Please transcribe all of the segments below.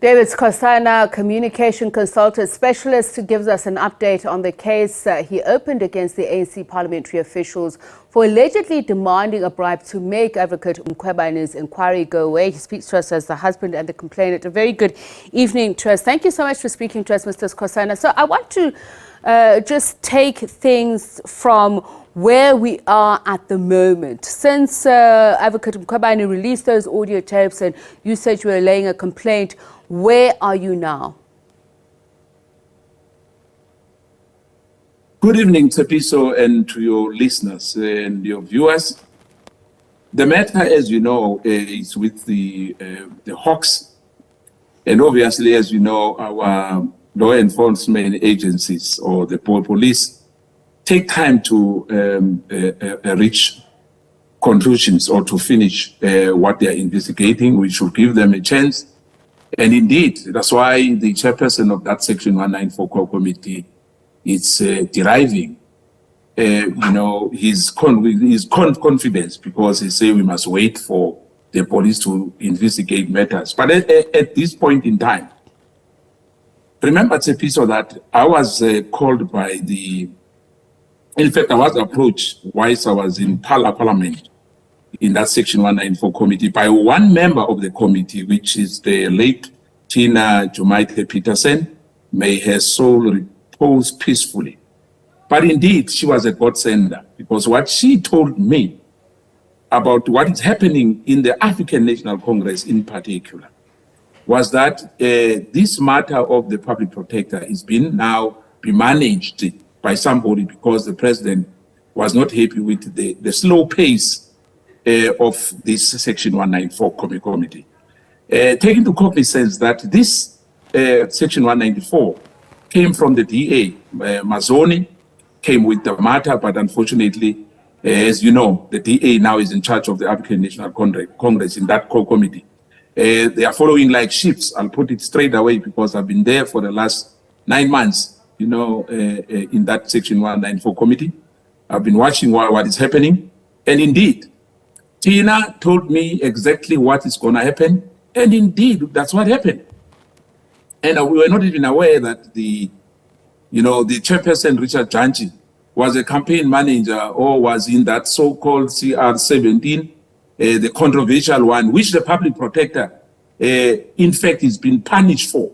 David Skosana, communication consultant specialist, who gives us an update on the case he opened against the ANC parliamentary officials for allegedly demanding a bribe to make Advocate Mkhwebane's inquiry go away. He speaks to us as the husband and the complainant. A very good evening to us. Thank you so much for speaking to us, Mr. Skosana. So I want to just take things from where we are at the moment. Since Advocate Mkhwebane released those audio tapes and you said you were laying a complaint, where are you now? Good evening, Tsepiso, and to your listeners and your viewers. The matter, as you know, is with the Hawks. And obviously, as you know, our law enforcement agencies or the police take time to reach conclusions or to finish what they are investigating. We should give them a chance. And indeed, that's why the chairperson of that Section 194 core committee is deriving, his confidence, because he say we must wait for the police to investigate matters. But at this point in time, remember, Tsepiso, that I was called by in fact, I was approached whilst I was in Parliament in that Section 194 committee by one member of the committee, which is the late Tina Jumaite-Peterson. May her soul repose peacefully. But indeed, she was a godsender, because what she told me about what is happening in the African National Congress in particular was that this matter of the public protector is being now be managed by somebody, because the president was not happy with the slow pace of this Section 194 committee. Taking into cognizance that this Section 194 came from the DA, Mazoni came with the matter, but unfortunately, as you know, the DA now is in charge of the African National Congress in that core committee. They are following like sheep. I'll put it straight away, because I've been there for the last 9 months, in that Section 194 committee. I've been watching what is happening. And indeed, Tina told me exactly what is going to happen. And indeed, that's what happened. And we were not even aware that the chairperson, Richard Janji, was a campaign manager or was in that so-called CR17, the controversial one, which the public protector, in fact, is being punished for.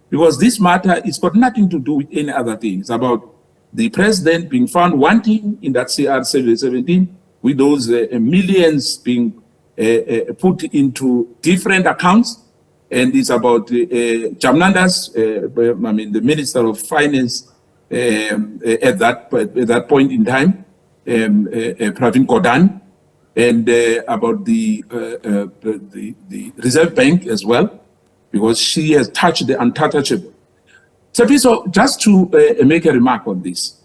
Because this matter, it's got nothing to do with any other thing. It's about the president being found wanting in that CR17, with those millions being put into different accounts. And it's about Jamnandas, the Minister of Finance at that point in time, Pravin Gordhan, and about the Reserve Bank as well, because she has touched the untouchable. So just to make a remark on this,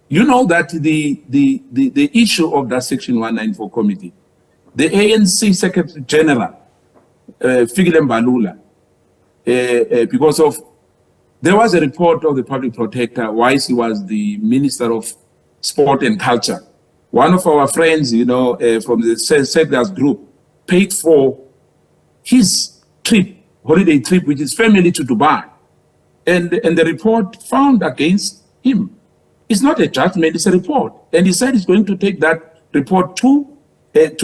you know that the issue of that Section 194 committee, the ANC Secretary General, Fikile Mbalula, because of, there was a report of the public protector whilst he was the Minister of Sport and Culture. One of our friends, from the Settlers group, paid for his holiday trip with his family to Dubai. And the report found against him. It's not a judgment, it's a report. And he said he's going to take that report to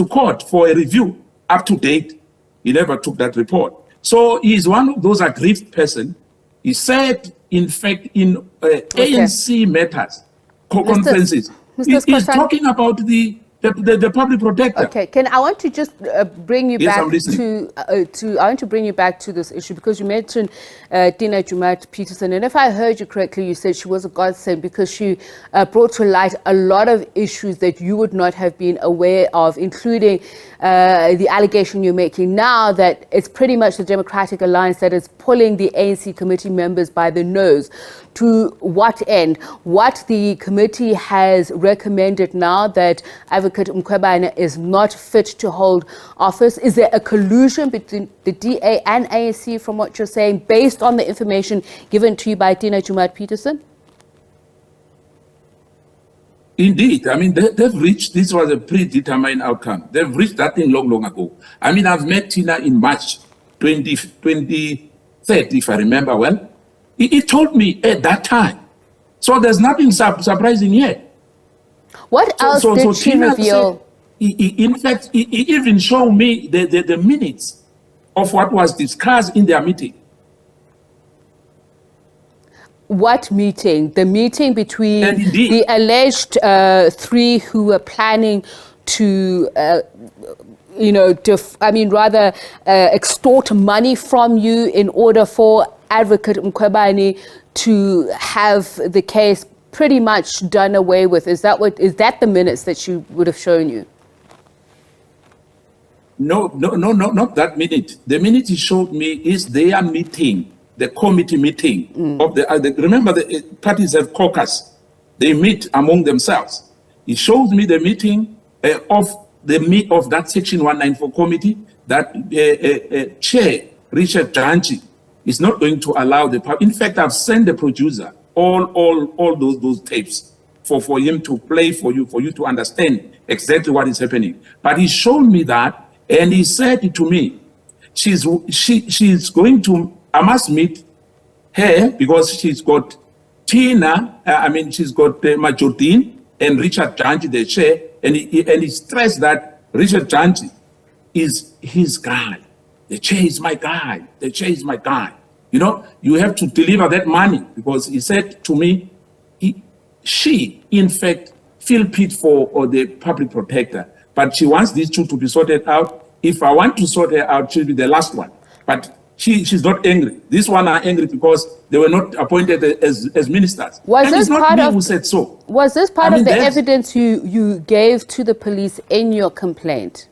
court for a review. Up to date, he never took that report. So he's one of those aggrieved persons. He said, in fact, in ANC matters, conferences, he's talking about the public protector. Okay, I want to just bring you back I want to bring you back to this issue, because you mentioned Tina Jumaite-Peterson, and if I heard you correctly, you said she was a godsend because she brought to light a lot of issues that you would not have been aware of, including the allegation you're making now that it's pretty much the Democratic Alliance that is pulling the ANC committee members by the nose. To what end? What the committee has recommended now that Advocate Mkhwebane is not fit to hold office. Is there a collusion between the DA and ANC, from what you're saying, based on the information given to you by Tina Jumaite-Peterson? Indeed. I mean, they've reached, this was a predetermined outcome. They've reached that thing long ago. I mean, I've met Tina in March 2014, 3rd, if I remember well. He told me at that time. So there's nothing surprising here. What else did she reveal? In fact, he even showed me the minutes of what was discussed in their meeting. What meeting? The meeting between the alleged 3 who were planning to, extort money from you in order for Advocate Mkhwebane to have the case pretty much done away with. Is that the minutes that she would have shown you? No, not that minute. The minute he showed me is their meeting, the committee meeting of the remember the parties have caucus. They meet among themselves. He showed me the meeting of that Section 194 committee that Chair Richard Janchi is not going to allow the. In fact, I've sent the producer all those tapes for him to play for you to understand exactly what is happening. But he showed me that. And he said to me, she's going to, I must meet her because she's got Tina, she's got Majordine and Richard Janchi, the chair, and he stressed that Richard Janchi is his guy. The chair is my guy. The chair is my guy. You know, you have to deliver that money because he said to me, she, in fact, feel pity for the public protector. But she wants these two to be sorted out. If I want to sort her out, she'll be the last one. But she's not angry. These one are angry because they were not appointed as ministers. Was this part of who said so? Was this part of the evidence you gave to the police in your complaint?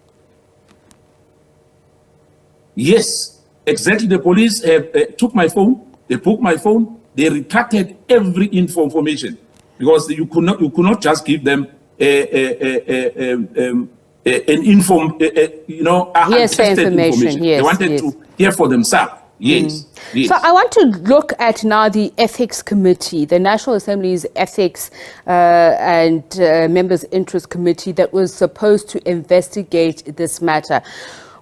Yes, exactly. The police took my phone. They took my phone. They retracted every information because you could not just give them hearsay information. Yes, they wanted to hear for themselves. Yes, yes. So I want to look at now the Ethics Committee, the National Assembly's Ethics and Members' Interest Committee that was supposed to investigate this matter.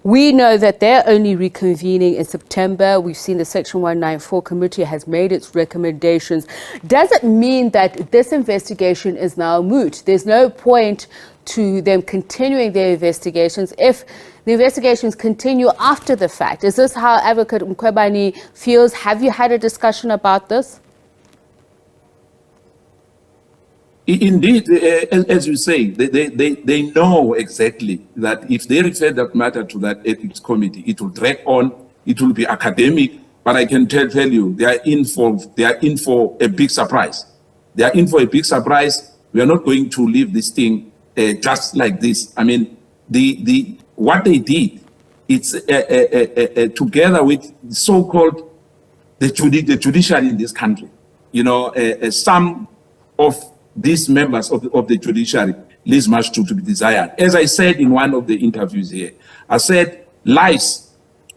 We know that they're only reconvening in September. We've seen the Section 194 committee has made its recommendations. Does it mean that this investigation is now moot? There's no point to them continuing their investigations if the investigations continue after the fact. Is this how Advocate Mkhwebane feels? Have you had a discussion about this? Indeed, as you say, they know exactly that if they refer that matter to that ethics committee, it will drag on, it will be academic, but I can tell you, they are in for a big surprise. They are in for a big surprise. We are not going to leave this thing just like this. I mean, what they did, it's together with so-called the judiciary in this country. You know, some of these members of the judiciary leaves much to be desired. As I said in one of the interviews here, I said lies,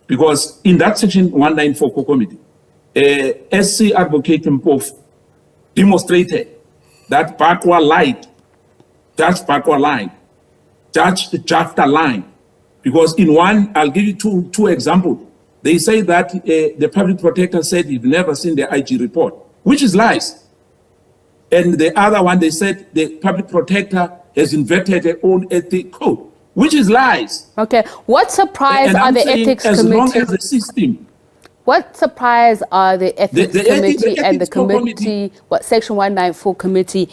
because in that Section 194 committee, SC Advocate Mpofu demonstrated that Bakwa lied, Judge Bakwa lied, Judge Jafta lied, because in one, I'll give you two examples. They say that the public protector said he'd never seen the IG report, which is lies. And the other one, they said the public protector has invented their own ethic code, which is lies. Okay. What surprise are the ethics committee? As long as the system. What surprise are the ethics committee and the committee, what Section 194 committee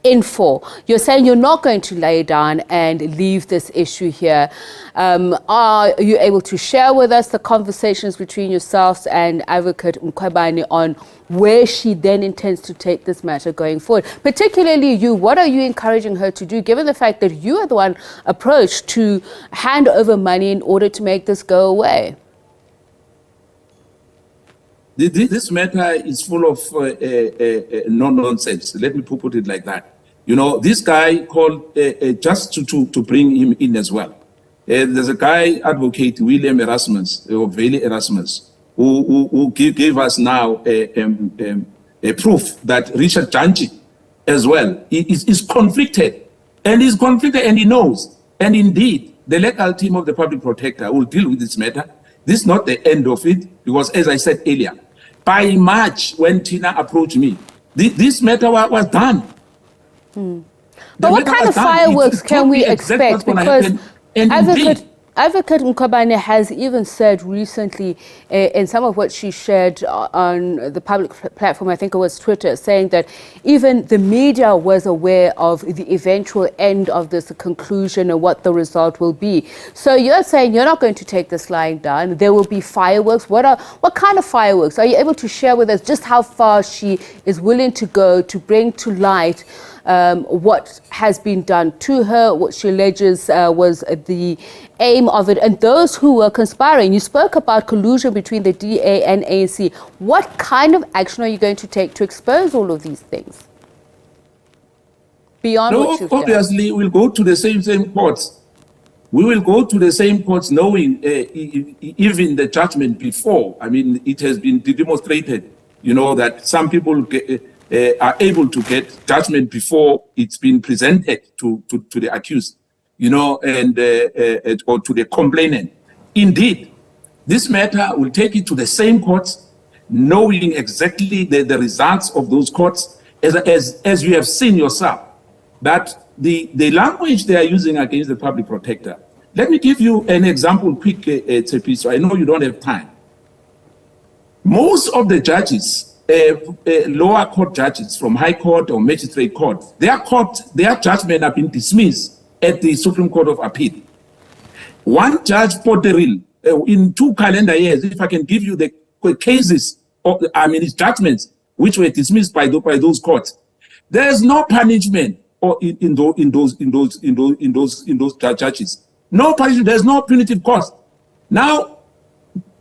in for? You're saying you're not going to lay down and leave this issue here. Are you able to share with us the conversations between yourselves and Advocate Mkhwebane on where she then intends to take this matter going forward? Particularly you, what are you encouraging her to do, given the fact that you are the one approached to hand over money in order to make this go away? This matter is full of no-nonsense. Let me put it like that. You know, this guy called, just to bring him in as well. There's a guy, Advocate William Erasmus, or Veli Erasmus, who gave us now a proof that Richard Janchi as well is conflicted. And he's conflicted and he knows. And indeed, the legal team of the public protector will deal with this matter. This is not the end of it, because as I said earlier, by March, when Tina approached me, this matter was done. But what kind of fireworks can we expect? Because Advocate Mkhwebane has even said recently in some of what she shared on the public platform, I think it was Twitter, saying that even the media was aware of the eventual end of this conclusion and what the result will be. So you're saying you're not going to take this lying down. There will be fireworks. What kind of fireworks? Are you able to share with us just how far she is willing to go to bring to light what has been done to her, what she alleges was the aim of it, and those who were conspiring? You spoke about collusion between the DA and ANC. What kind of action are you going to take to expose all of these things? Beyond what you've obviously, done? we'll go to the same courts. We will go to the same courts knowing even the judgment before. I mean, it has been demonstrated, that some people are able to get judgment before it's been presented to the accused, or to the complainant. Indeed, this matter will take it to the same courts, knowing exactly the results of those courts, as you have seen yourself, that the language they are using against the public protector. Let me give you an example quick, Tsepiso. I know you don't have time. Most of the judges, lower court judges from High Court or Magistrate Court, their judgment have been dismissed at the Supreme Court of Appeal. One judge, Potteril, in 2 calendar years, if I can give you the cases of, his judgments, which were dismissed by those courts, there is no punishment in those judges. No punishment. There's no punitive cost. Now,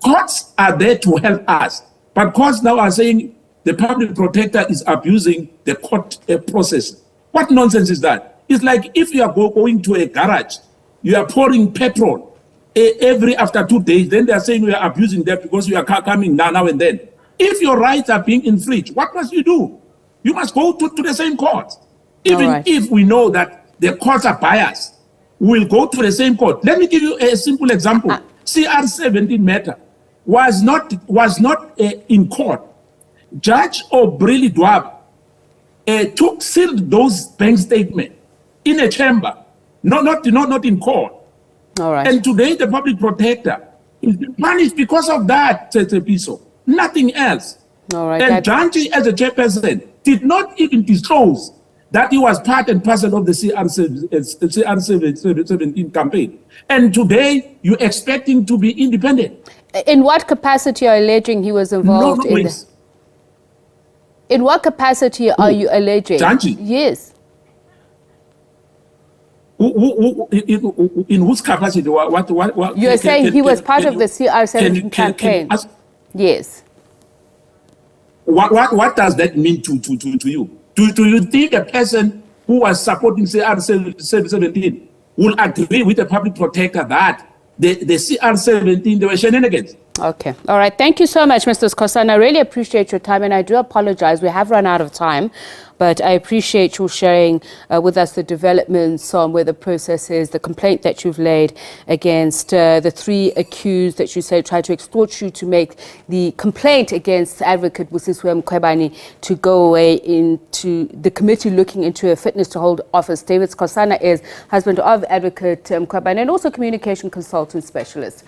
courts are there to help us, but courts now are saying the public protector is abusing the court process. What nonsense is that? It's like if you are going to a garage, you are pouring petrol after 2 days, then they are saying we are abusing that because you are coming now and then. If your rights are being infringed, what must you do? You must go to the same court. Even if we know that the courts are biased, we'll go to the same court. Let me give you a simple example. CR17 matter was not in court. Judge O'Brien sealed those bank statements in a chamber, not in court. All right. And today the public protector is punished because of that, Tsepiso. Nothing else. All right. And Janji, as a chairperson, did not even disclose that he was part and parcel of the CR17 campaign. And today you expect him to be independent. In what capacity are you alleging he was involved in this? In what capacity are you alleging? Janji? Yes. In whose capacity? What you are saying he was part of the CR17 campaign. Yes. What does that mean to you? Do you think a person who was supporting CR17 will agree with the public protector that the CR17, they were shenanigans? Okay. All right. Thank you so much, Mr. Skosana. I really appreciate your time, and I do apologize. We have run out of time, but I appreciate you sharing with us the developments on where the process is, the complaint that you've laid against the 3 accused that you say tried to extort you to make the complaint against Advocate Busisiwe Mkhwebane to go away into the committee looking into her fitness to hold office. David Skosana is husband of Advocate Mkhwebane and also communication consultant specialist.